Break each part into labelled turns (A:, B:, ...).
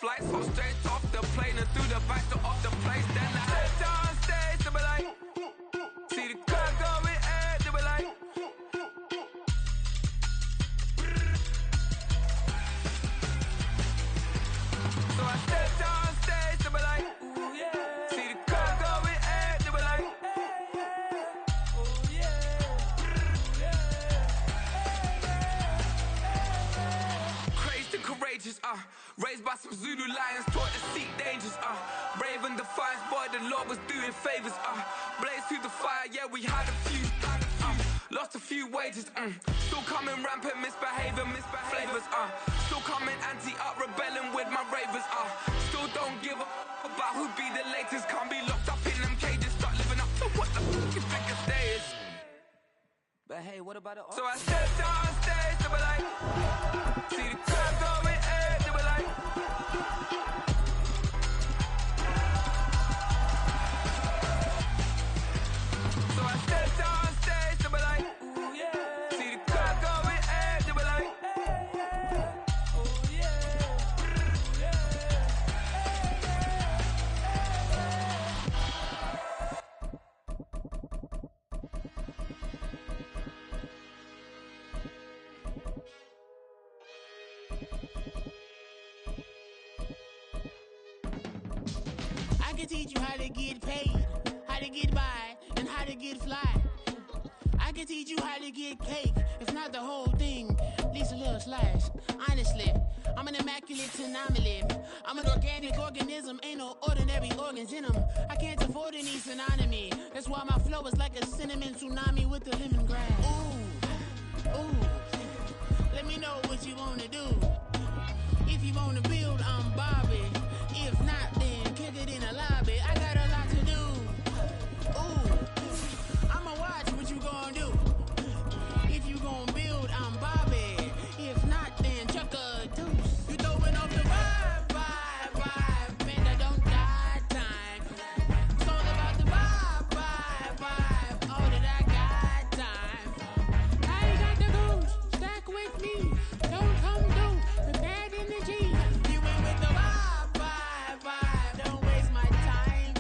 A: flights, so straight off the plane and through the back door of the place. Then I head downstairs, they were like, see the crowd going air, they were like, so I stepped downstairs, they were like, ooh yeah. See the crowd going air, they were like, oh yeah. Crazed and courageous, raised by some Zulu lions, taught to seek dangers, brave and defiant, boy, the Lord was doing favors, blaze through the fire, yeah, we had a few, lost a few wages, still coming rampant, misbehaving, flavors, still coming anti-up, rebelling with my ravers, still don't give a about who be the latest, can't be locked up in them cages, start living up to what the fuck you think a day is. But hey, what about it? So I stepped downstairs, they were like, see the crowd going air, they were like, so I stepped downstairs, they were like, ooh yeah. See the crowd going air, they were like, oh yeah.
B: I can teach you how to get paid, how to get by, and how to get fly. I can teach you how to get cake, if not the whole thing, at least a little slice. Honestly, I'm an immaculate anomaly. I'm an organic organism, ain't no ordinary organs in them. I can't afford any synonymy. That's why my flow is like a cinnamon tsunami with the lemongrass. Ooh, let me know what you wanna do. If you wanna build, I'm Bobby. If not, then kick it in the lobby. I got a lot to do. Ooh, I'ma watch what you gon' do. If you gon' build, I'm Bobby. If not, then chuck a deuce. You throwing off the vibe. Man, I don't die time. It's all about the vibe. All that I got time. I ain't got the goose. Stack with me. Don't come through the bad energy. You ain't with the vibe. Don't waste my time.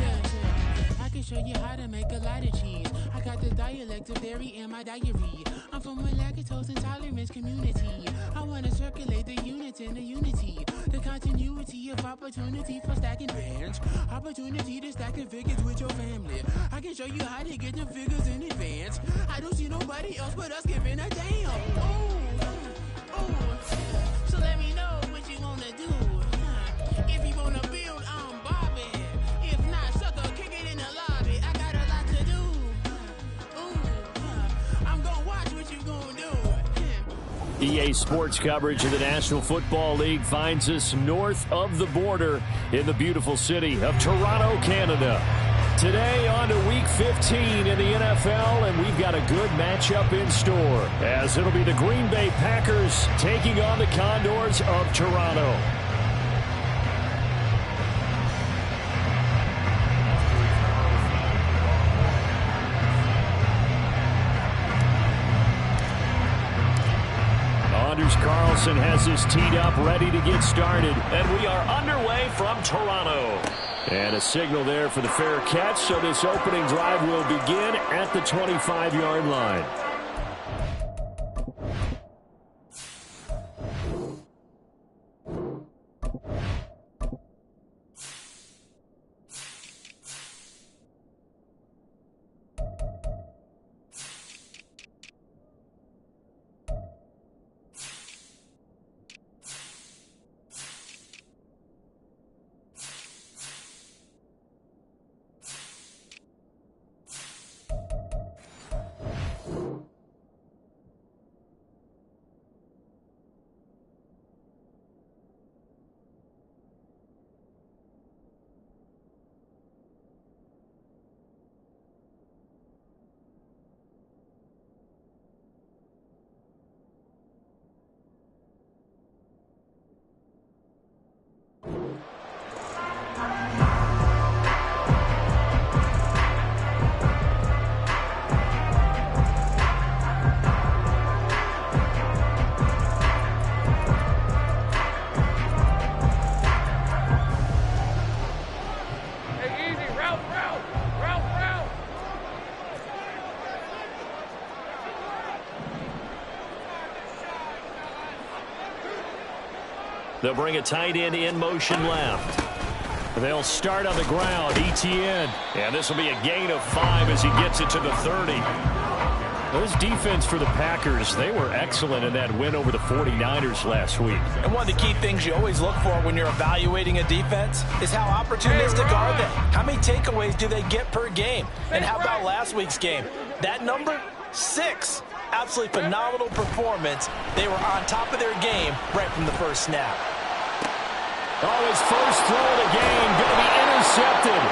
B: Yeah. I can show you how to make a lot of cheese. I got the dialect of dairy in my diary. I'm from a lactose intolerance community. I wanna circulate the units in the unity. The continuity of opportunity for stacking bands. Opportunity to stack the figures with your family. I can show you how to get the figures in advance. I don't see nobody else but us giving a damn. Ooh. So let me know what you wanna do. If you wanna build, I'm Bobby. If not, sucker, kick it in the lobby. I got a lot to do. Ooh, I'm gonna watch what you gonna do.
C: EA Sports coverage of the National Football League finds us north of the border in the beautiful city of Toronto, Canada. Today on to Week 15 in the NFL, and we've got a good matchup in store, as it'll be the Green Bay Packers taking on the Condors of Toronto. Anders Carlson has us teed up, ready to get started, and we are underway from Toronto. And a signal there for the fair catch, so this opening drive will begin at the 25-yard line. They'll bring a tight end in motion left. They'll start on the ground. Etienne. And this will be a gain of 5 as he gets it to the 30. Those defense for the Packers, they were excellent in that win over the 49ers last week.
D: And one of the key things you always look for when you're evaluating a defense is how opportunistic are they? How many takeaways do they get per game? And how about last week's game? That number, 6. Absolutely phenomenal performance. They were on top of their game right from the first snap.
C: Oh, his first throw of the game going to be intercepted.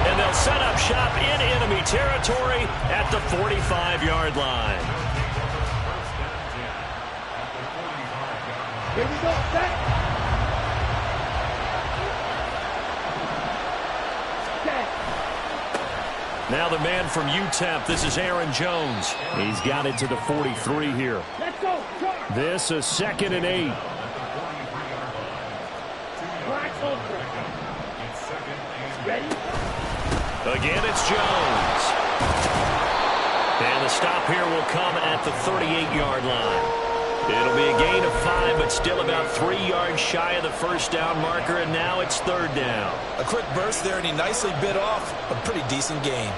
C: And they'll set up shop in enemy territory at the 45-yard line.
E: Here we go, set.
C: Now the man from UTEP, this is Aaron Jones. He's got it to the 43 here.
E: Let's go, charge.
C: This is 2nd and 8.
E: Ready?
C: Again, it's Jones. And the stop here will come at the 38-yard line. It'll be a gain of 5, but still about 3 yards shy of the first down marker, and now it's 3rd down.
D: A quick burst there, and he nicely bit off a pretty decent gain.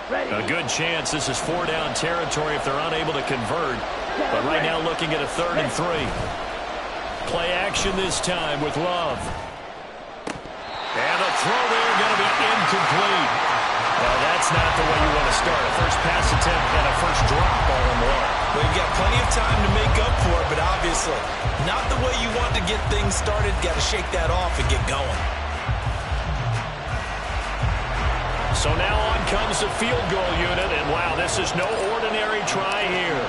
E: Ready.
C: A good chance this is 4-down territory if they're unable to convert. But right now looking at a 3rd and 3. Play action this time with Love. And the throw there going to be incomplete. Well, that's not the way you want to start. A first pass attempt and a first drop all in one.
D: Well, you've got plenty of time to make up for it, but obviously not the way you want to get things started. Got to shake that off and get going.
C: So now on comes the field goal unit, and wow, this is no ordinary try here.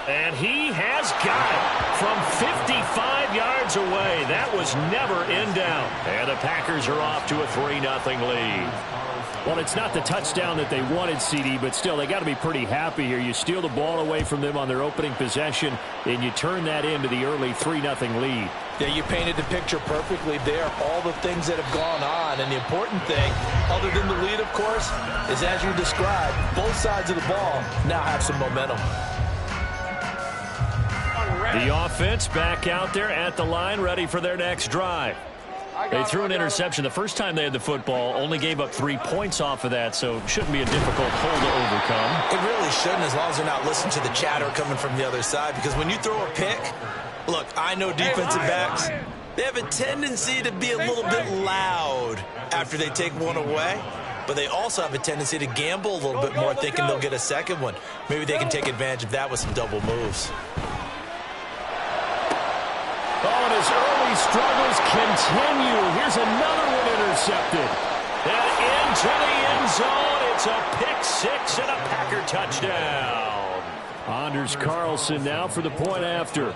C: And he has got it from 55 yards away. That was never in doubt. And the Packers are off to a 3-0 lead. Well, it's not the touchdown that they wanted, CD, but still, they got to be pretty happy here. You steal the ball away from them on their opening possession, and you turn that into the early 3-0 lead.
D: Yeah, you painted the picture perfectly there. All the things that have gone on. And the important thing, other than the lead, of course, is as you described, both sides of the ball now have some momentum.
C: The offense back out there at the line, ready for their next drive. They threw an interception the first time they had the football, only gave up 3 points off of that, so it shouldn't be a difficult hole to overcome.
D: It really shouldn't, as long as they're not listening to the chatter coming from the other side, because when you throw a pick, look, I know defensive backs, they have a tendency to be a little bit loud after they take one away, but they also have a tendency to gamble a little bit more, thinking they'll get a second one. Maybe they can take advantage of that with some double moves.
C: Oh, and his early struggles continue. Here's another one intercepted. And into the end zone. It's a pick-6 and a Packer touchdown. Anders Carlson now for the point after.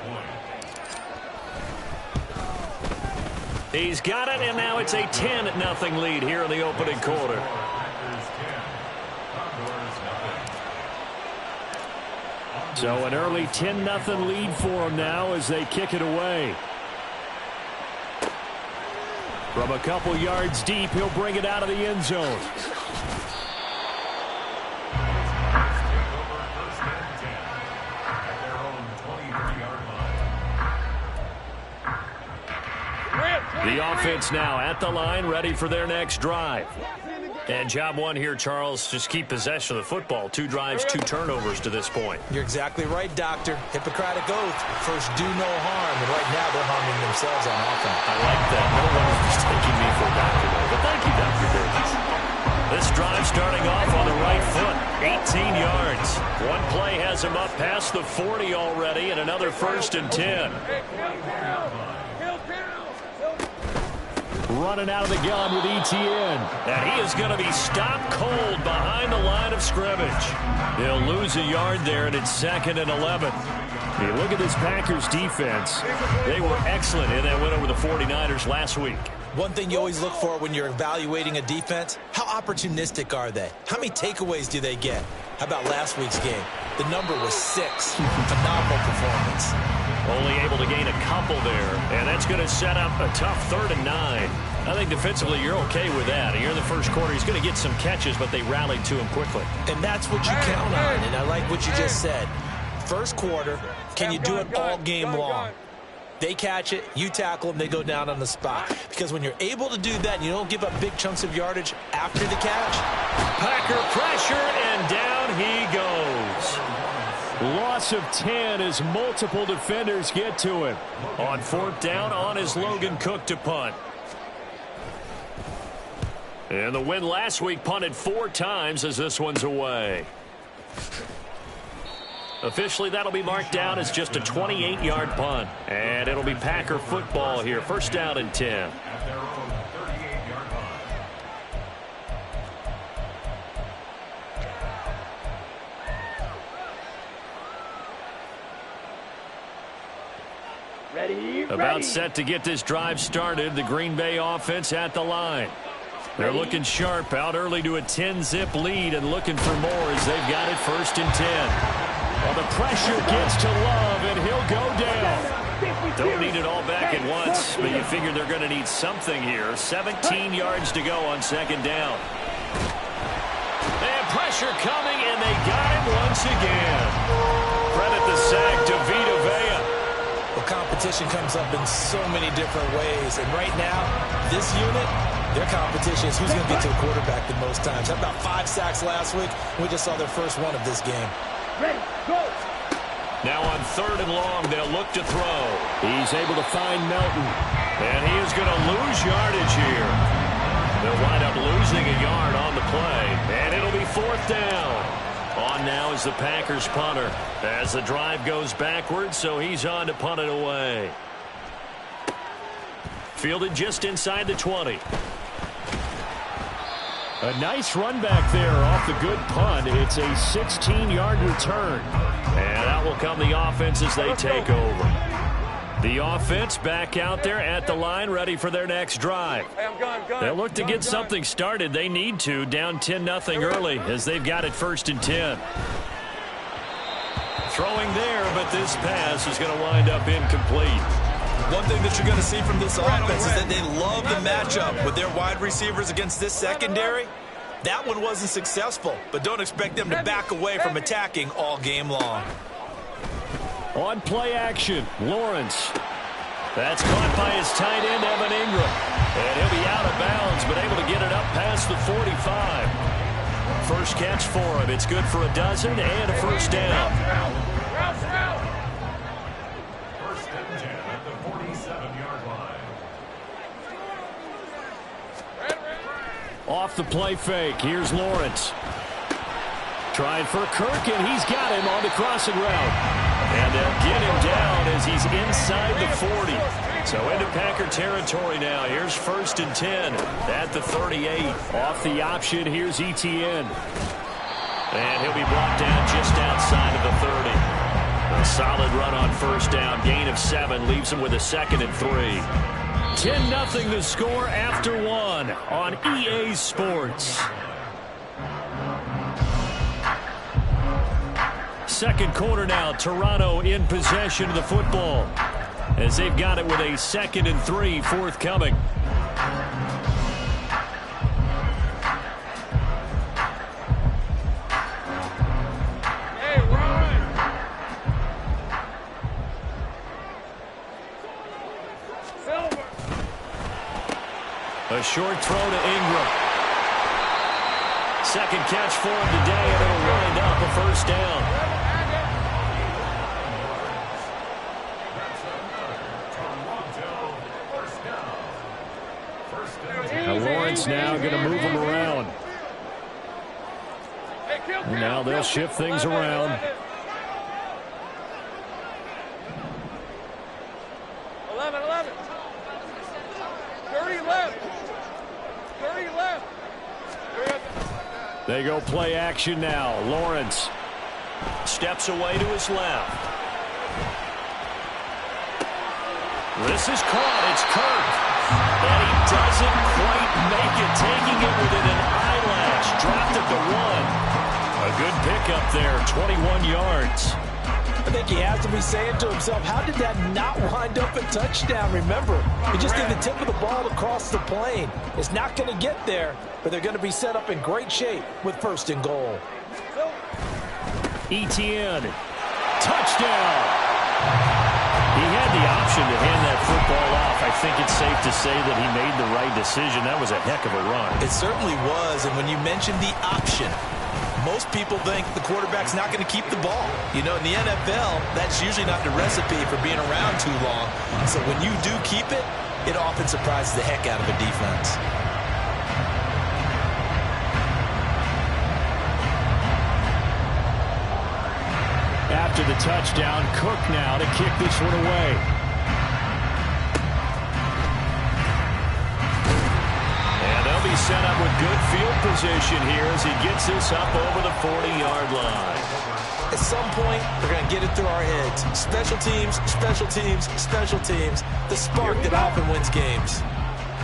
C: He's got it, and now it's a 10-0 lead here in the opening quarter. So an early 10-0 lead for them now as they kick it away. From a couple yards deep, he'll bring it out of the end zone. The offense now at the line, ready for their next drive. And job one here, Charles, just keep possession of the football. 2 drives, 2 turnovers to this point.
D: You're exactly right, Doctor. Hippocratic oath. First, do no harm. And right now, they're harming themselves on offense.
C: I like that. No one is taking me for a doctor, though. But thank you, Dr. Davis. This drive starting off on the right foot. 18 yards. One play has him up past the 40 already, and another 1st and 10. Running out of the gun with Etienne. And he is going to be stopped cold behind the line of scrimmage. He'll lose a yard there, and it's 2nd and 11. Hey, look at this Packers defense. They were excellent in that win over the 49ers last week.
D: One thing you always look for when you're evaluating a defense, how opportunistic are they? How many takeaways do they get? How about last week's game? The number was 6. Phenomenal performance.
C: Only able to gain a couple there, and that's going to set up a tough 3rd and 9. I think defensively you're okay with that. Here in the first quarter, he's going to get some catches, but they rallied to him quickly.
D: And that's what you count on, and I like what you just said. First quarter, can you do it all game long? They catch it, you tackle them, they go down on the spot. Because when you're able to do that and you don't give up big chunks of yardage after the catch.
C: Packer pressure, and down he goes. Loss of 10 as multiple defenders get to him. On 4th down, on is Logan Cook to punt. And the win last week punted 4 times as this one's away. Officially, that'll be marked down as just a 28-yard punt. And it'll be Packer football here. 1st down and 10. About set to get this drive started. The Green Bay offense at the line. They're looking sharp, out early to a 10-zip lead and looking for more as they've got it 1st and 10. Well, the pressure gets to Love, and he'll go down. Don't need it all back at once, but you figure they're going to need something here. 17 yards to go on 2nd down. And pressure coming, and they got him once again. Credit the sack to Vita Vea.
D: Well, competition comes up in so many different ways, and right now, this unit, their competition is who's going to get to the quarterback the most times. Had about 5 sacks last week. We just saw their first one of this game.
E: Ready, go.
C: Now on 3rd and long, they'll look to throw. He's able to find Melton. And he is going to lose yardage here. They'll wind up losing a yard on the play. And it'll be 4th down. On now is the Packers punter. As the drive goes backwards, so he's on to punt it away. Fielded just inside the 20. A nice run back there off the good punt. It's a 16-yard return. And out will come the offense as they take over. The offense back out there at the line, ready for their next drive. They'll look to get something started. They need to, down 10-0 early as they've got it 1st and 10. Throwing there, but this pass is going to wind up incomplete.
D: One thing that you're going to see from this offense is that they love the matchup with their wide receivers against this secondary. That one wasn't successful, but don't expect them to back away from attacking all game long.
C: On play action, Lawrence. That's caught by his tight end, Evan Ingram. And he'll be out of bounds, but able to get it up past the 45. First catch for him. It's good for a dozen and a 1st down. Off the play fake, here's Lawrence. Trying for Kirk, and he's got him on the crossing route. And they'll get him down as he's inside the 40. So into Packer territory now. Here's 1st and 10 at the 38. Off the option, here's Etienne. And he'll be brought down just outside of the 30. A solid run on 1st down. Gain of 7 leaves him with a 2nd and 3. 10-0 the score after 1 on EA Sports. Second quarter now, Toronto in possession of the football as they've got it with a 2nd and 3 forthcoming. A short throw to Ingram. Second catch for him today, and it'll wind up a 1st down. Now Lawrence now going to move him around. And now they'll shift things around.
E: 11. 30 left. 30 left.
C: They go play action now. Lawrence steps away to his left. This is caught. It's Kirk. And he doesn't quite make it, taking it within an eyelash. Dropped at the 1. A good pickup there, 21 yards.
D: think he has to be saying to himself, how did that not wind up a touchdown? Remember, he just did the tip of the ball across the plane. It's not going to get there, but they're going to be set up in great shape with 1st and goal.
C: Etienne, touchdown. He had the option to hand that football off. I think it's safe to say that he made the right decision. That was a heck of a run.
D: It certainly was, and when you mentioned the option, most people think the quarterback's not going to keep the ball. You know, in the NFL, that's usually not the recipe for being around too long. So when you do keep it, it often surprises the heck out of a defense.
C: After the touchdown, Cook now to kick this one away. And they'll be set up with good field position here as he gets this up over the 40-yard line.
D: At some point, we're going to get it through our heads. Special teams, special teams, special teams. The spark that often wins games.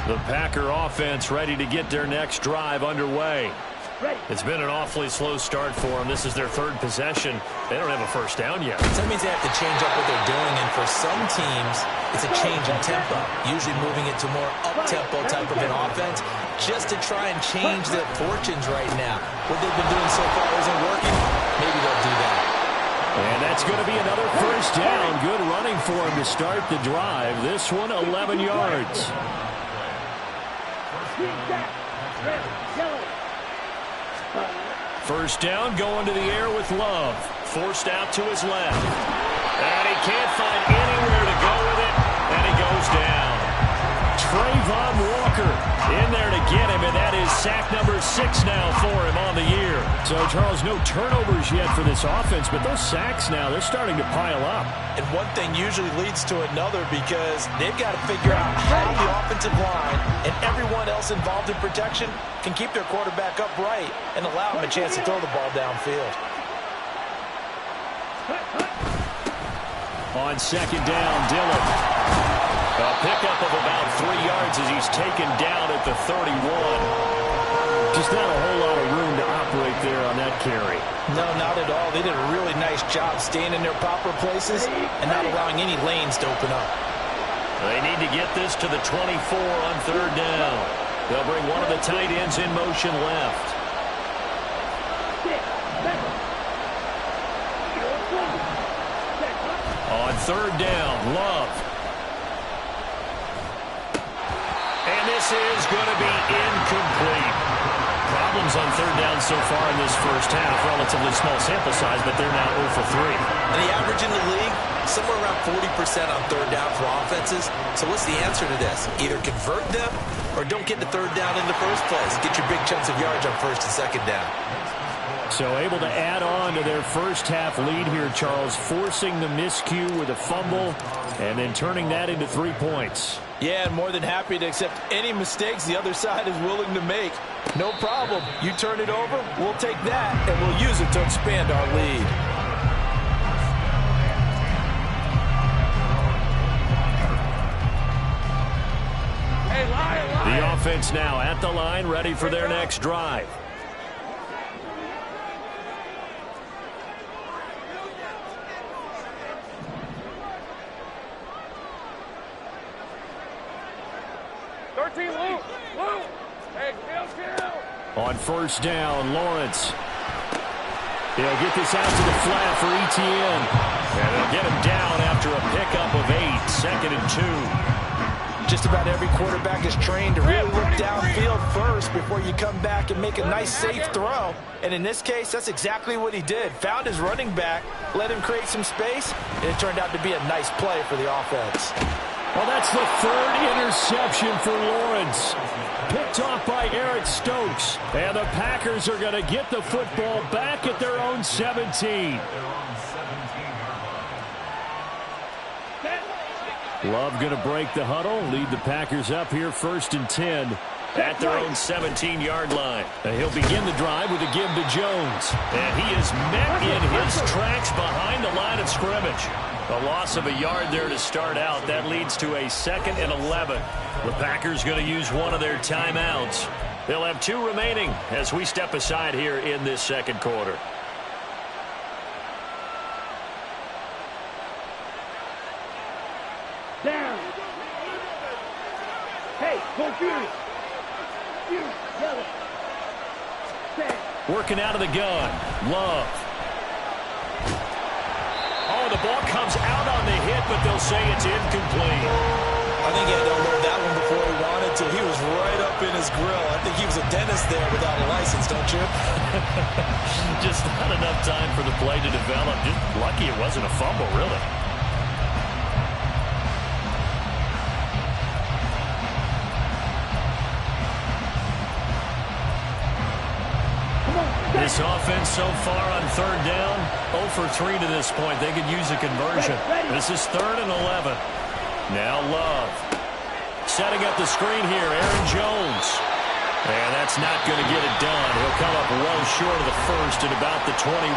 C: The Packer offense ready to get their next drive underway. It's been an awfully slow start for them. This is their 3rd possession. They don't have a first down yet.
D: So that means they have to change up what they're doing, and for some teams, it's a change in tempo, usually moving it to more up-tempo type of an offense just to try and change their fortunes right now. What they've been doing so far isn't working. Maybe they'll do that.
C: And that's going to be another first down. Good running for him to start the drive. This one, 11 yards. First down, going to the air with Love. Forced out to his left. And he can't find anywhere to go with it, and he goes down. Trayvon Walker in there to get him, and that is sack number 6 now for him on the year. So, Charles, no turnovers yet for this offense, but those sacks now, they're starting to pile up.
D: And one thing usually leads to another because they've got to figure out how the offensive line and everyone else involved in protection can keep their quarterback upright and allow him a chance to throw the ball downfield.
C: On second down, Dillon. A pickup of about 3 yards as he's taken down at the 31. Just not a whole lot of room to operate there on that carry.
D: No, not at all. They did a really nice job staying in their proper places and not allowing any lanes to open up.
C: They need to get this to the 24 on 3rd down. They'll bring one of the tight ends in motion left. On 3rd down, Love. And this is going to be incomplete. Problems on 3rd down so far in this first half. Relatively small sample size, but they're now 0 for 3.
D: And the average in the league, somewhere around 40% on 3rd down for offenses. So what's the answer to this? Either convert them or don't get to 3rd down in the first place. Get your big chunks of yards on 1st and 2nd down.
C: So able to add on to their first half lead here, Charles, forcing the miscue with a fumble and then turning that into 3 points.
D: Yeah, and more than happy to accept any mistakes the other side is willing to make. No problem. You turn it over, we'll take that, and we'll use it to expand our lead.
C: The offense now at the line, ready for their next drive. On 1st down, Lawrence. He'll get this out to the flat for Etienne. And they'll get him down after a pickup of 8, 2nd and 2.
D: Just about every quarterback is trained to really look downfield first before you come back and make a nice, safe throw. And in this case, that's exactly what he did. Found his running back, let him create some space, and it turned out to be a nice play for the offense.
C: Well, that's the 3rd interception for Lawrence. Picked off by Eric Stokes. And the Packers are going to get the football back at their own 17. Love going to break the huddle, lead the Packers up here 1st and 10 at their own 17-yard line. He'll begin the drive with a give to Jones. And he is met in his tracks behind the line of scrimmage. A loss of a yard there to start out. That leads to a 2nd and 11. The Packers going to use one of their timeouts. They'll have 2 remaining as we step aside here in this 2nd quarter. Working out of the gun. Love. Oh, the ball comes out on the hit, but they'll say it's incomplete.
D: I think he had to unload that one before he wanted to. He was right up in his grill. I think he was a dentist there without a license, don't you?
C: Just not enough time for the play to develop. Just lucky it wasn't a fumble, really. This offense so far on third down, 0 for 3 to this point. They could use a conversion. This is 3rd and 11. Now Love. Setting up the screen here, Aaron Jones. And that's not going to get it done. He'll come up well short of the first at about the 21.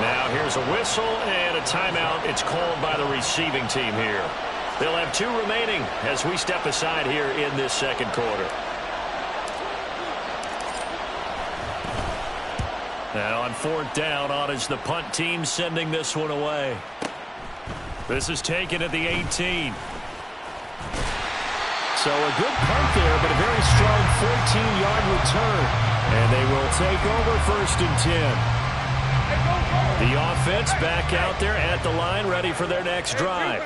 C: Now here's a whistle and a timeout. It's called by the receiving team here. They'll have 2 remaining as we step aside here in this second quarter. Now on 4th down, on is the punt team sending this one away. This is taken at the 18. So a good punt there, but a very strong 14-yard return. And they will take over 1st and 10. The offense back out there at the line, ready for their next drive.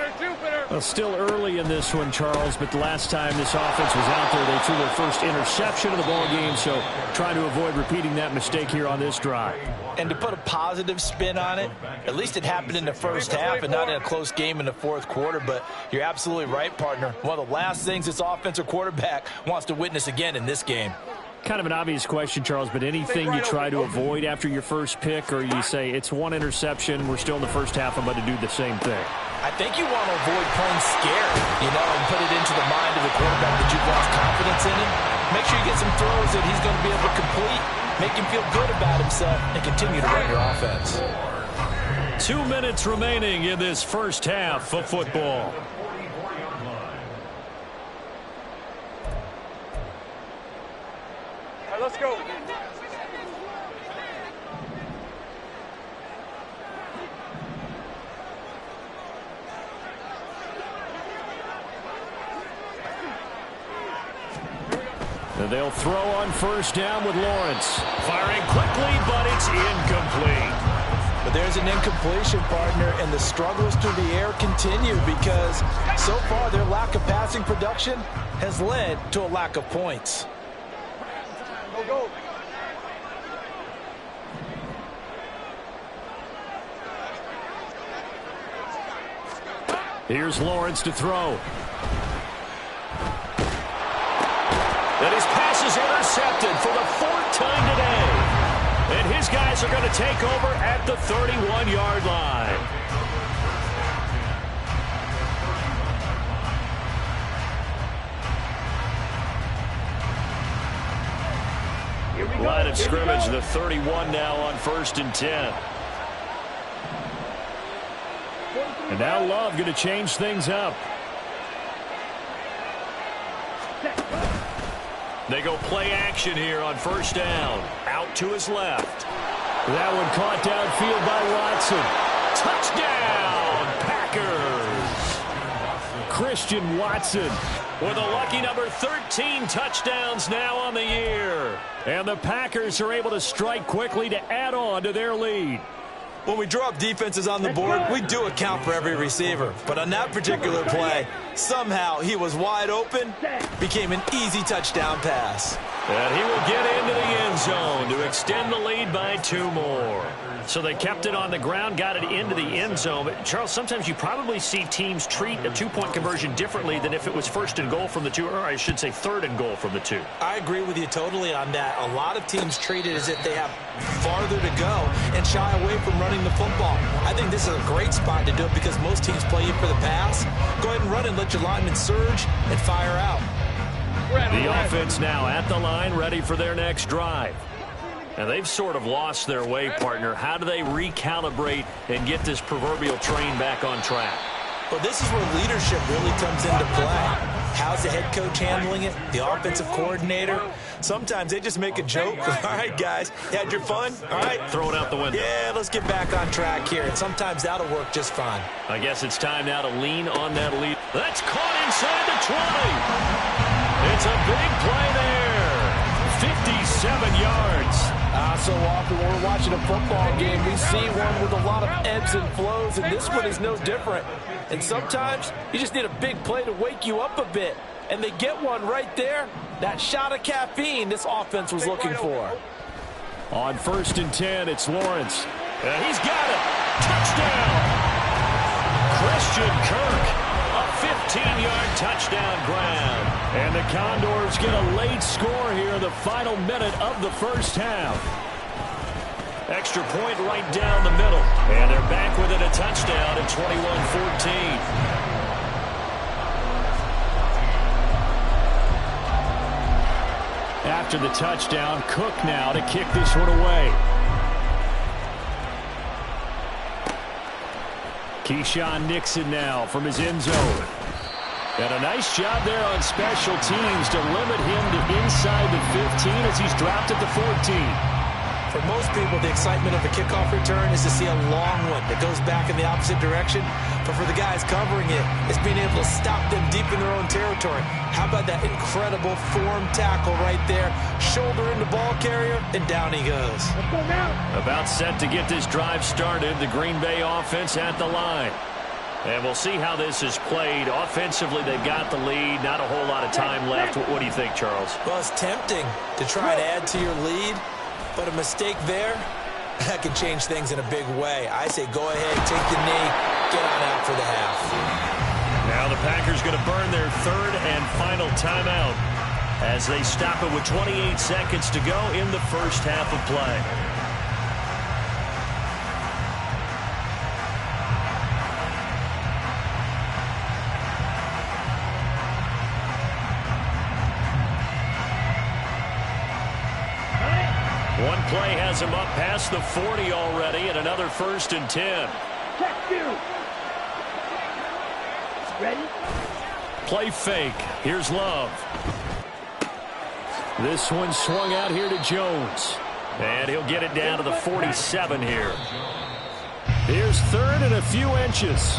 C: Well, still early in this one, Charles, but the last time this offense was out there, they threw their first interception of the ball game, so trying to avoid repeating that mistake here on this drive.
D: And to put a positive spin on it, at least it happened in the first half and not in a close game in the 4th quarter, but you're absolutely right, partner. One of the last things this offensive quarterback wants to witness again in this game.
C: Kind of an obvious question, Charles, but anything you try to avoid after your first pick, or you say it's 1 interception, we're still in the first half, I'm going to do the same thing?
D: I think you want to avoid playing scared, and put it into the mind of the quarterback that you've lost confidence in him. Make sure you get some throws that he's going to be able to complete, make him feel good about himself, and continue to run your offense.
C: 2 minutes remaining in this first half of football.
E: All right, let's go.
C: And they'll throw on 1st down with Lawrence. Firing quickly, but it's incomplete.
D: But there's an incompletion, partner, and the struggles through the air continue because so far their lack of passing production has led to a lack of points.
E: Go, go.
C: Here's Lawrence to throw. And his pass is intercepted for the 4th time today. And his guys are going to take over at the 31-yard line. Line of scrimmage, the 31 now on 1st and 10. And now Love going to change things up. They go play action here on 1st down. Out to his left. That one caught downfield by Watson. Touchdown, Packers. Christian Watson with a lucky number 13 touchdowns now on the year. And the Packers are able to strike quickly to add on to their lead.
D: When we draw up defenses on the board, we do account for every receiver. But on that particular play, somehow he was wide open, became an easy touchdown pass.
C: And he will get into the end zone to extend the lead by 2 more. So they kept it on the ground, got it into the end zone. But Charles, sometimes you probably see teams treat a 2-point conversion differently than if it was 1st and goal from the 2, or I should say 3rd and goal from the 2.
D: I agree with you totally on that. A lot of teams treat it as if they have farther to go and shy away from running the football. I think this is a great spot to do it because most teams play you for the pass. Go ahead and run and let your linemen surge and fire out.
C: The offense now at the line, ready for their next drive. And they've sort of lost their way, partner. How do they recalibrate and get this proverbial train back on track?
D: Well, this is where leadership really comes into play. How's the head coach handling it? The offensive coordinator? Sometimes they just make a joke. All right, guys, you had your fun? All right.
C: Throw it out the window.
D: Yeah, let's get back on track here. And sometimes that'll work just fine.
C: I guess it's time now to lean on that lead. That's caught inside the 20. It's a big play there. 57 yards.
D: So often when we're watching a football game, we see one with a lot of ebbs and flows, and this one is no different. And sometimes you just need a big play to wake you up a bit. And they get one right there. That shot of caffeine this offense was looking for.
C: On 1st and 10, it's Lawrence. And he's got it. Touchdown. Christian Kirk. A 15-yard touchdown grab. And the Condors get a late score here in the final minute of the first half. Extra point right down the middle. And they're back within a touchdown at 21-14. After the touchdown, Cook now to kick this one away. Keyshawn Nixon now from his end zone. And a nice job there on special teams to limit him to inside the 15 as he's dropped at the 14.
D: For most people, the excitement of a kickoff return is to see a long one that goes back in the opposite direction. But for the guys covering it, it's being able to stop them deep in their own territory. How about that incredible form tackle right there? Shoulder in the ball carrier, and down he goes.
C: About set to get this drive started, the Green Bay offense at the line. And we'll see how this is played. Offensively, they've got the lead. Not a whole lot of time left. What do you think, Charles?
D: Well, it's tempting to try and add to your lead. But a mistake there, that can change things in a big way. I say go ahead, take the knee, get on out for the half.
C: Now the Packers going to burn their third and final timeout as they stop it with 28 seconds to go in the first half of play. One play has him up past the 40 already, and another 1st and 10.
E: Ready?
C: Play fake. Here's Love. This one swung out here to Jones. And he'll get it down to the 47 here. Here's 3rd and a few inches.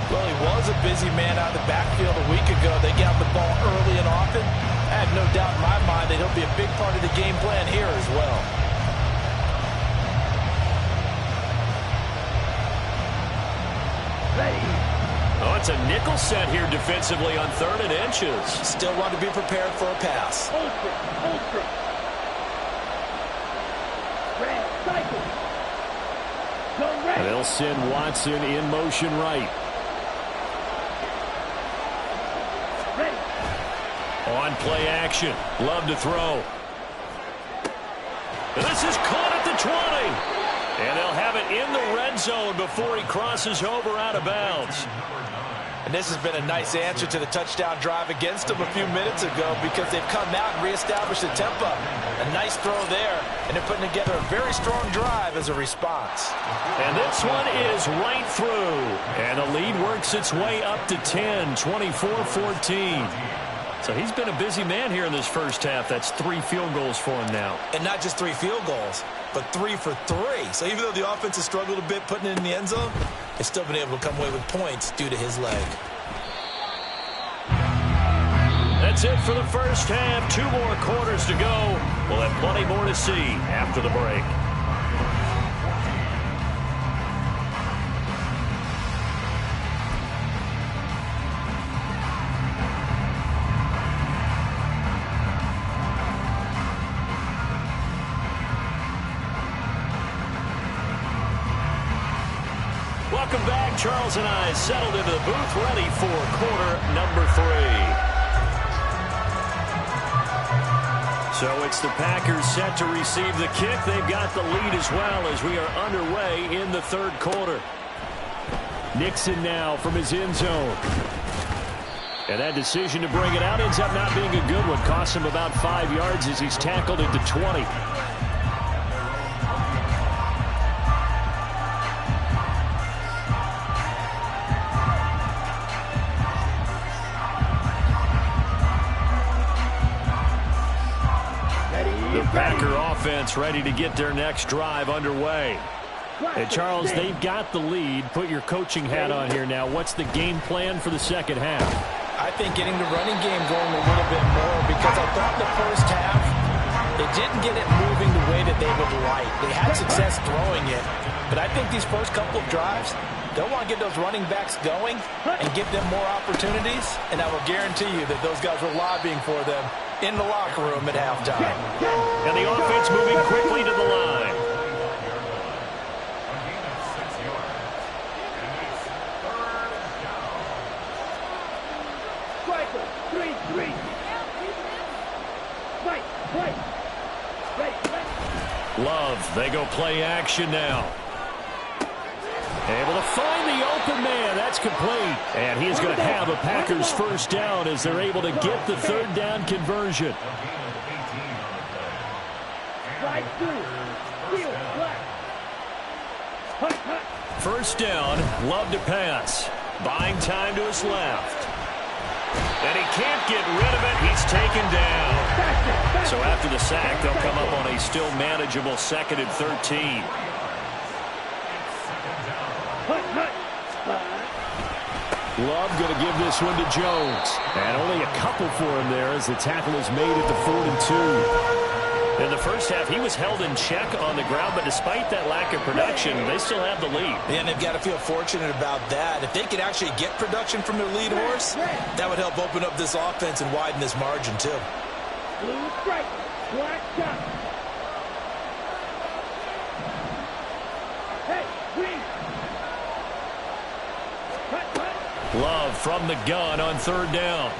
D: Well, he was a busy man out of the backfield a week ago. They got the ball early and often. I have no doubt in my mind that he'll be a big part of the game plan here as well.
E: Ready?
C: Oh, it's a nickel set here defensively on 3rd and inches.
D: Still want to be prepared for a pass.
E: Ultra. Red, cycle. Go red.
C: They'll send Watson in motion right. On play action. Love to throw. This is caught at the 20. And they'll have it in the red zone before he crosses over out of bounds.
D: And this has been a nice answer to the touchdown drive against them a few minutes ago because they've come out and reestablished the tempo. A nice throw there, and they're putting together a very strong drive as a response.
C: And this one is right through. And the lead works its way up to 10, 24-14. So he's been a busy man here in this first half. That's 3 field goals for him now.
D: And not just 3 field goals, but 3 for 3. So even though the offense has struggled a bit putting it in the end zone, they've still been able to come away with points due to his leg.
C: That's it for the first half. 2 more quarters to go. We'll have plenty more to see after the break. Welcome back. Charles and I settled into the booth, ready for quarter number 3. So it's the Packers set to receive the kick. They've got the lead as well as we are underway in the 3rd quarter. Nixon now from his end zone. And that decision to bring it out ends up not being a good one. Costs him about 5 yards as he's tackled at the 20. Packer offense ready to get their next drive underway. And Charles, they've got the lead. Put your coaching hat on here now. What's the game plan for the second half?
D: I think getting the running game going a little bit more, because I thought the first half, they didn't get it moving the way that they would like. They had success throwing it, but I think these first couple of drives, they'll want to get those running backs going and give them more opportunities, and I will guarantee you that those guys were lobbying for them in the locker room at halftime.
C: And the offense moving quickly to the line. Love, they go play action now. Able to find the open man. That's complete. And he is going to have a Packers first down as they're able to get the third down conversion. First down, Love to pass. Buying time to his left. And he can't get rid of it. He's taken down. So after the sack, they'll come up on a still manageable 2nd and 13. Love going to give this one to Jones. And only a couple for him there as the tackle is made at the 4th and 2. In the first half, he was held in check on the ground, but despite that lack of production, they still have the lead.
D: And they've got to feel fortunate about that. If they could actually get production from their lead horse, that would help open up this offense and widen this margin too.
E: Blue strike, black shot. Hey, green.
C: Love from the gun on 3rd down.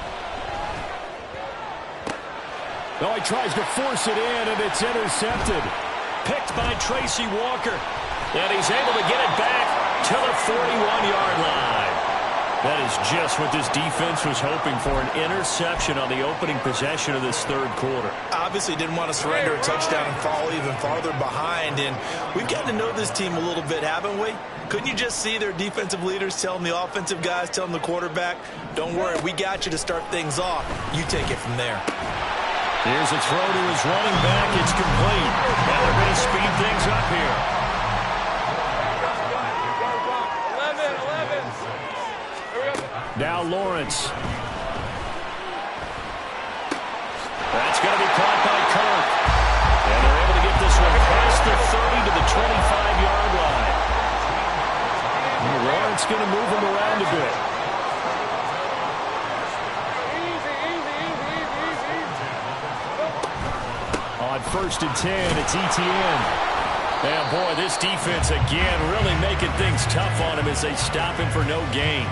C: Oh, he tries to force it in, and it's intercepted. Picked by Tracy Walker. And he's able to get it back to the 41-yard line. That is just what this defense was hoping for, an interception on the opening possession of this 3rd quarter.
D: Obviously didn't want to surrender a touchdown and fall even farther behind. And we've gotten to know this team a little bit, haven't we? Couldn't you just see their defensive leaders telling the offensive guys, telling the quarterback, don't worry, we got you to start things off. You take it from there.
C: Here's a throw to his running back. It's complete. And they're going to speed things up here.
F: 11.
C: Now Lawrence. That's going to be caught by Kirk. And they're able to get this one past the 30 to the 25-yard line. And Lawrence going to move him around a bit. On 1st and 10, it's Etienne. And boy, this defense again really making things tough on him as they stop him for no gain.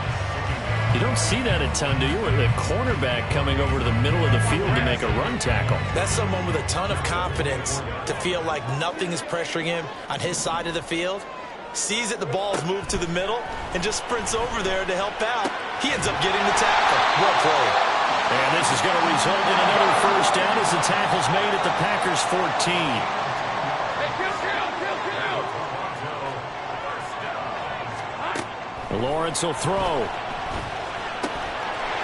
C: You don't see that a ton, do you? With a cornerback coming over to the middle of the field to make a run tackle.
D: That's someone with a ton of confidence to feel like nothing is pressuring him on his side of the field. Sees that the ball's moved to the middle and just sprints over there to help out. He ends up getting the tackle. Well played.
C: And this is going to result in another first down as the tackle's made at the Packers 14. Lawrence will throw.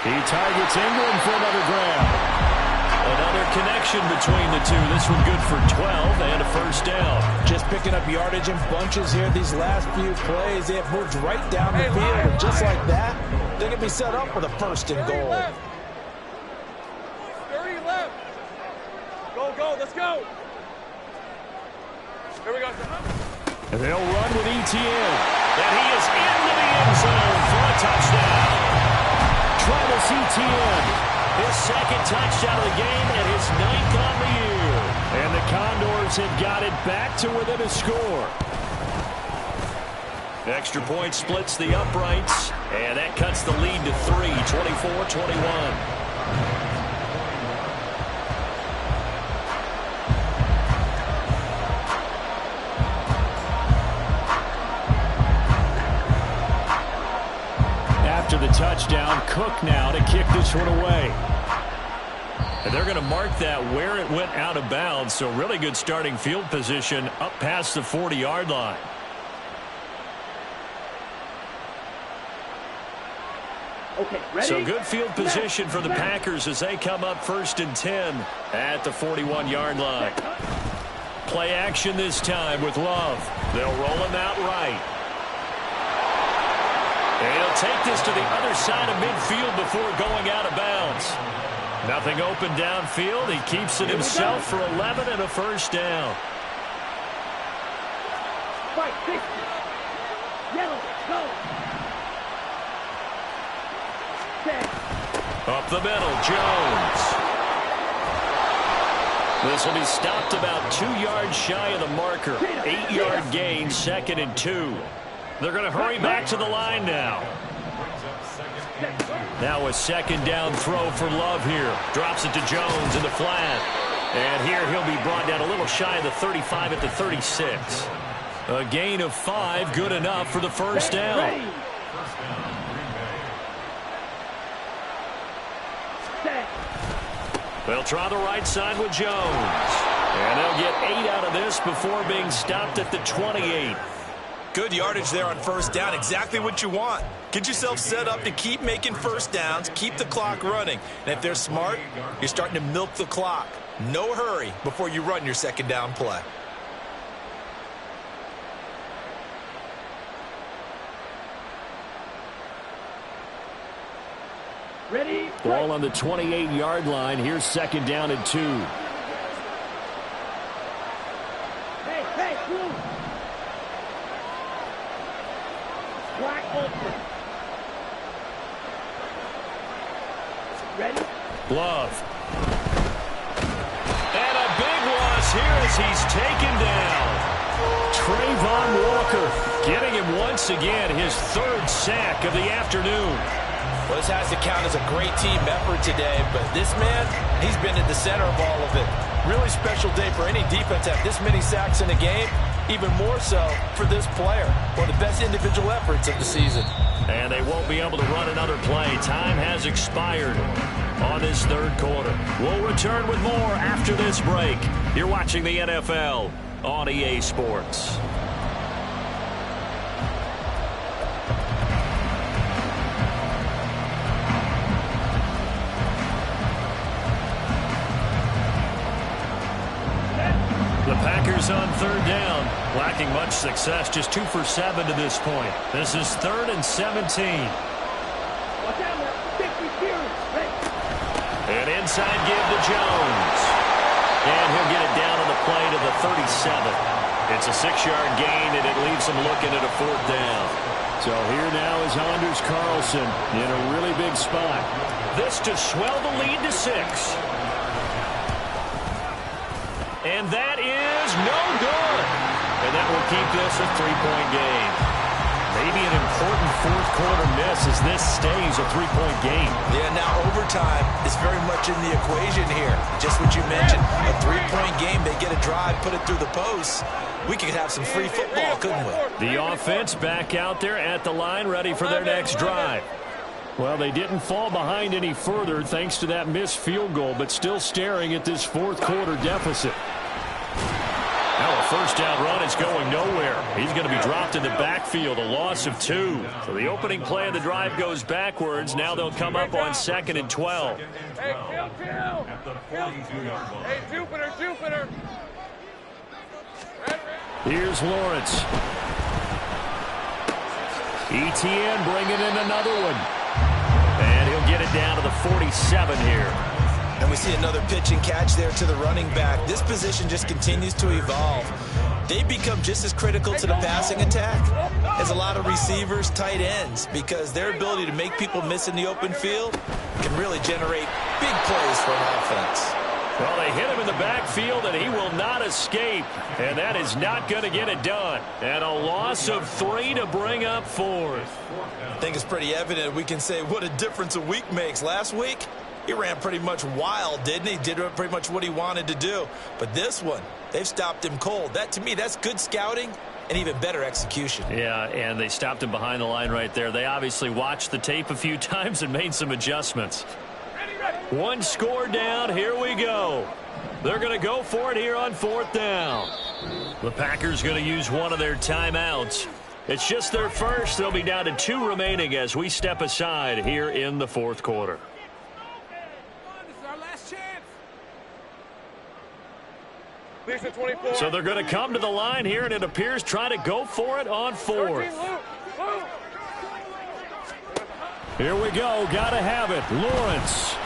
C: He targets Ingram for another grab. Another connection between the two. This one good for 12 and a first down.
D: Just picking up yardage in bunches here these last few plays. They have moved right down the field. And just like that, they're going to be set up with a 1st and goal.
F: 30 left. Go, let's go. Here we go.
C: And they'll run with Etienne. And he is into the end zone for a touchdown. Travis Etienne, his 2nd touchdown of the game and his 9th on the year. And the Condors have got it back to within a score. Extra point splits the uprights, and that cuts the lead to 3, 24-21. After the touchdown, Cook now to kick this one away. And they're going to mark that where it went out of bounds, so really good starting field position up past the 40-yard line.
E: Okay, ready?
C: So good field position for the Packers as they come up 1st and 10 at the 41-yard line. Play action this time with Love. They'll roll him out right. And he'll take this to the other side of midfield before going out of bounds. Nothing open downfield. He keeps it himself for 11 and a first down.
E: Fight 60. Yellow, go. Set.
C: Up the middle, Jones. This will be stopped about 2 yards shy of the marker. 8-yard gain, 2nd and 2. They're going to hurry back to the line now. Now a 2nd down throw for Love here. Drops it to Jones in the flat. And here he'll be brought down a little shy of the 35 at the 36. A gain of 5, good enough for the first down. They'll try the right side with Jones. And they'll get 8 out of this before being stopped at the 28.
D: Good yardage there on first down. Exactly what you want. Get yourself set up to keep making first downs, keep the clock running. And if they're smart, you're starting to milk the clock. No hurry before you run your 2nd down play.
E: Ready?
C: Ball on the 28-yard line. Here's 2nd down and 2.
E: Hey, blue. Black open. Ready?
C: Love. And a big loss here as he's taken down. Trayvon Walker getting him once again his 3rd sack of the afternoon.
D: Well, this has to count as a great team effort today, but this man, he's been at the center of all of it. Really special day for any defense to have this many sacks in a game, even more so for this player. One of the best individual efforts of the season.
C: And they won't be able to run another play. Time has expired on this 3rd quarter. We'll return with more after this break. You're watching the NFL on EA Sports. The Packers on 3rd down, lacking much success, just 2 for 7 to this point. This is 3rd and 17.
E: Watch out, 50 series.
C: An inside give to Jones. And he'll get it down on the play to the 37. It's a 6-yard gain, and it leaves him looking at a 4th down. So here now is Anders Carlson in a really big spot. This to swell the lead to 6. And that is no good. And that will keep this a 3-point game. Maybe an important 4th quarter miss as this stays a 3-point game.
D: Yeah, now overtime is very much in the equation here. Just what you mentioned, a 3-point game. They get a drive, put it through the posts. We could have some free football, couldn't we?
C: The offense back out there at the line, ready for their next drive. Well, they didn't fall behind any further thanks to that missed field goal, but still staring at this 4th quarter deficit. Now a 1st down run is going nowhere. He's going to be dropped in the backfield, a loss of 2. So the opening play of the drive goes backwards. Now they'll come up on 2nd and 12.
F: Hey, kill. Hey, Jupiter.
C: Here's Lawrence. ETN bringing in another one. And he'll get it down to the 47 here.
D: And we see another pitch and catch there to the running back. This position just continues to evolve. They become just as critical to the passing attack as a lot of receivers, tight ends, because their ability to make people miss in the open field can really generate big plays for an offense.
C: Well, they hit him in the backfield, and he will not escape. And that is not going to get it done. And a loss of 3 to bring up 4th.
D: I think it's pretty evident we can say what a difference a week makes. Last week, he ran pretty much wild, didn't he? Did pretty much what he wanted to do. But this one, they've stopped him cold. That, to me, that's good scouting and even better execution.
C: Yeah, and they stopped him behind the line right there. They obviously watched the tape a few times and made some adjustments. 1 score down. Here we go. They're going to go for it here on 4th down. The Packers going to use one of their timeouts. It's just their first. They'll be down to 2 remaining as we step aside here in the 4th quarter. So they're going to come to the line here, and it appears try to go for it on 4th. Here we go. Gotta have it. Lawrence.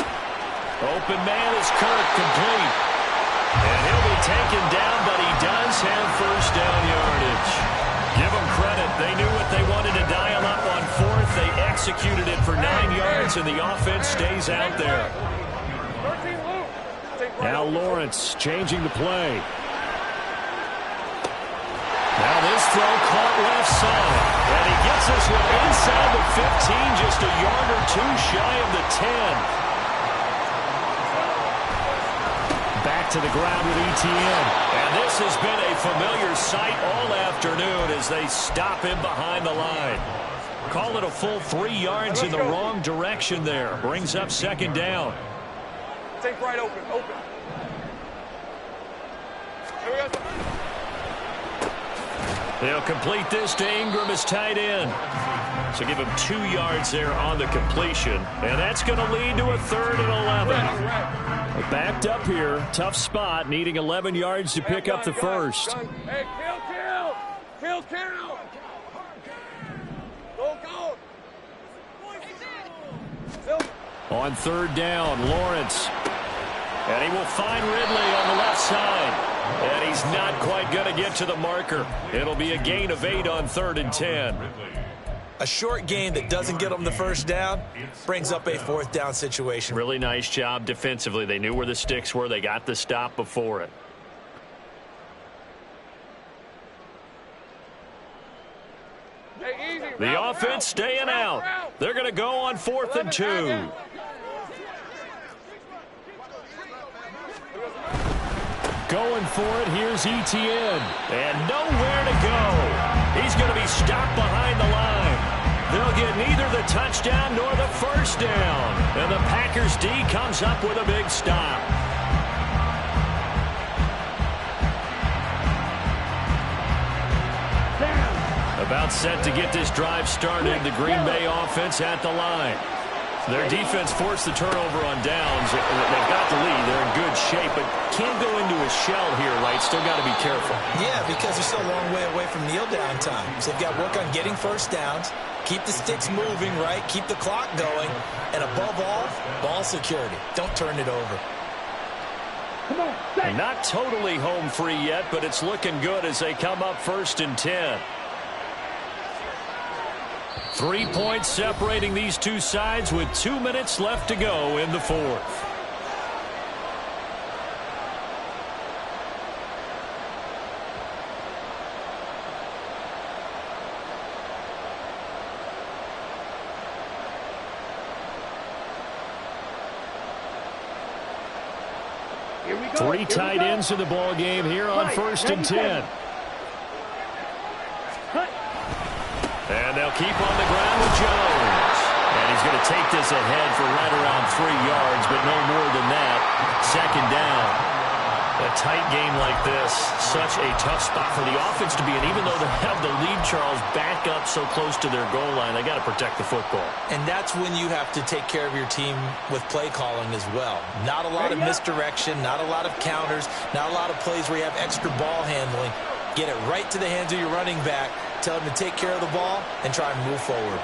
C: Open man is Kirk, complete. And he'll be taken down, but he does have first down yardage. Give them credit. They knew what they wanted to dial up on fourth. They executed it for 9 yards, and the offense stays out there. Now Lawrence changing the play. Now this throw caught left side. And he gets this one inside the 15, just a yard or two shy of the 10. Back to the ground with ETN. And this has been a familiar sight all afternoon as they stop him behind the line. Call it a full 3 yards in the wrong direction there. Brings up second down.
F: Take right, open. Here we go.
C: They'll complete this to Ingram as tight end. So give him 2 yards there on the completion. And that's going to lead to a 3rd and 11. Backed up here. Tough spot. Needing 11 yards to pick up the first.
F: Hey, kill. Go.
C: On 3rd down, Lawrence. And he will find Ridley on the left side. And he's not quite going to get to the marker. It'll be a gain of 8 on 3rd and 10.
D: A short gain that doesn't get them the first down brings up a 4th down situation.
C: Really nice job defensively. They knew where the sticks were. They got the stop before it. The offense staying out. They're going to go on 4th and 2. Going for it, here's ETN. And nowhere to go. He's going to be stopped behind the line. They'll get neither the touchdown nor the first down. And the Packers D comes up with a big stop. About set to get this drive started. The Green Bay offense at the line. Their defense forced the turnover on downs. They've got the lead. They're in good shape, but can't go into a shell here, right? Still got to be careful.
D: Yeah, because they're still a long way away from kneel down time. So they've got to work on getting first downs, keep the sticks moving, right? Keep the clock going, and above all, ball security. Don't turn it over.
E: Come on,
C: not totally home free yet, but it's looking good as they come up 1st and 10. 3 points separating these two sides with 2 minutes left to go in the 4th.
E: Here we go.
C: 3 tight ends in the ball game here on 1st and 10. And they'll keep on the ground with Jones. And he's going to take this ahead for right around 3 yards, but no more than that. Second down. A tight game like this, such a tough spot for the offense to be in. Even though they have the lead, Charles, back up so close to their goal line, they got to protect the football. And that's when you have to take care of your team with play calling as well. Not a lot of misdirection, not a lot of counters, not a lot of plays where you have extra ball handling. Get it right to the hands of your running back. Tell him to take care of the ball and try and move forward.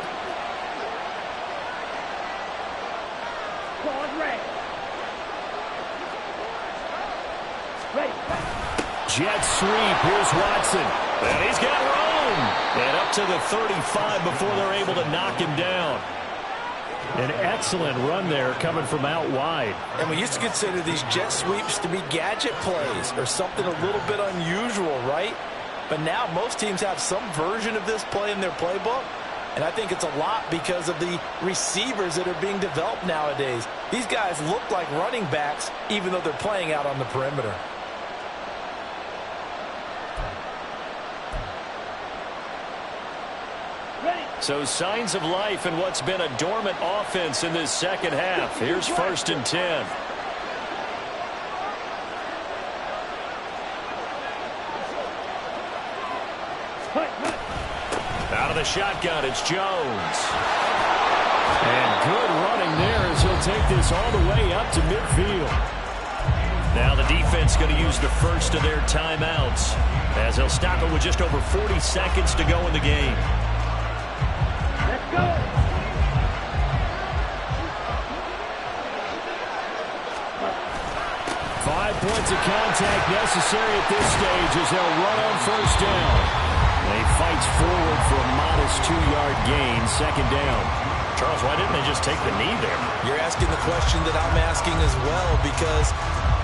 C: Jet sweep. Here's Watson. And he's got room. And up to the 35 before they're able to knock him down. An excellent run there coming from out wide.
D: And we used to consider these jet sweeps to be gadget plays or something a little bit unusual, right? But now most teams have some version of this play in their playbook. And I think it's a lot because of the receivers that are being developed nowadays. These guys look like running backs even though they're playing out on the perimeter.
C: So signs of life in what's been a dormant offense in this second half. Here's 1st and 10. Out of the shotgun, it's Jones. And good running there as he'll take this all the way up to midfield. Now the defense going to use the first of their timeouts as they'll stop it with just over 40 seconds to go in the game.
E: Let's go.
C: points of contact necessary at this stage as they'll run on first down. They fights forward for a modest 2-yard gain, second down.
G: Charles, why didn't they just take the knee there?
D: You're asking the question that I'm asking as well, because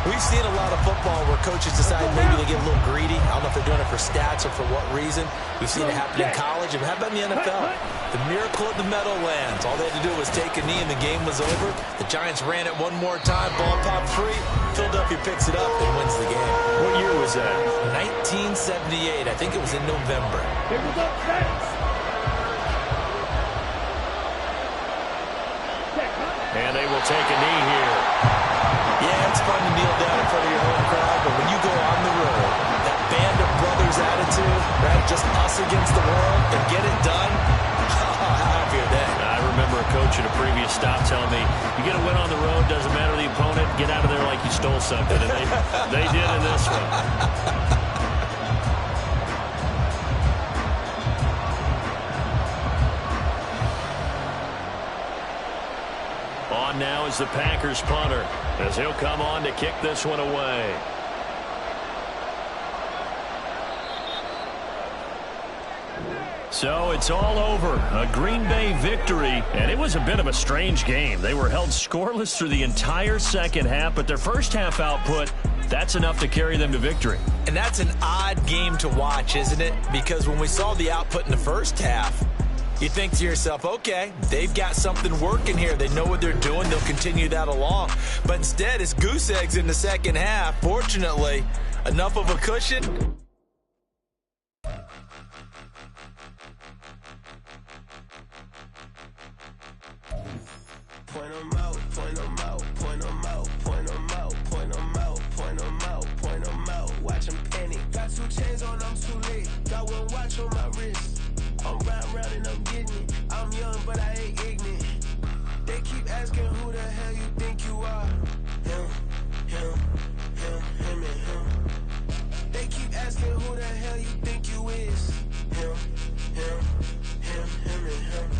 D: we've seen a lot of football where coaches decide maybe they get a little greedy. I don't know if they're doing it for stats or for what reason. We've seen it happen in college, and how about in the NFL? The miracle of the Meadowlands. All they had to do was take a knee, and the game was over. The Giants ran it one more time. Ball popped free. Philadelphia picks it up and wins the game.
G: What year was that?
D: 1978. I think it was in November.
E: Here we go, Saints.
C: And they will take a knee here.
D: Yeah, it's fun to kneel down in front of your home crowd, but when you go on the road, that band of brothers attitude, right, just us against the world, and get it done, how happy are they?
C: I remember a coach at a previous stop telling me, you get a win on the road, doesn't matter the opponent, get out of there like you stole something. And they did in this one. On now is the Packers punter, as he'll come on to kick this one away. So it's all over. A Green Bay victory, and it was a bit of a strange game. They were held scoreless through the entire second half, but their first half output, that's enough to carry them to victory.
D: And that's an odd game to watch, isn't it? Because when we saw the output in the first half, you think to yourself, okay, they've got something working here. They know what they're doing. They'll continue that along. But instead, it's goose eggs in the second half. Fortunately, enough of a cushion.
H: Point 'em out, point 'em out, point 'em out, point 'em out, point 'em out, point 'em out, point 'em out. Watch 'em panic. Got 2 chains on, I'm too late. Got 1 watch on my wrist. I'm round and I'm getting it. I'm young, but I ain't ignorant. They keep asking who the hell you think you are. Him, and him. They keep asking who the hell you think you is. Him, and him.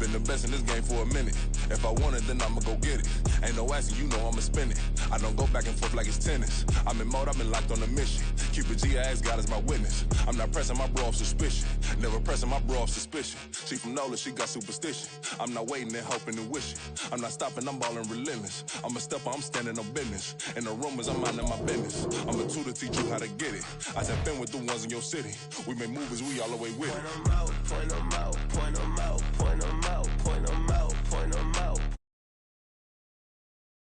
I: Been the best in this game for a minute. If I want it, then I'ma go get it. Ain't no asking, you know I'ma spin it. I don't go back and forth like it's tennis. I'm in mode, I've been locked on a mission. Keep a G, I ask God as my witness. I'm not pressing my bro off suspicion. Never pressing my bro off suspicion. She from Nola, she got superstition. I'm not waiting and hoping and wishing. I'm not stopping, I'm balling relentless. I'm a stepper, I'm standing on business. In the rumors, I'm minding my business. I'm a tutor, teach you how to get it. I tap in with the ones in your city. We make movies, we all the way with it.
H: Point 'em out, point 'em out, point 'em out.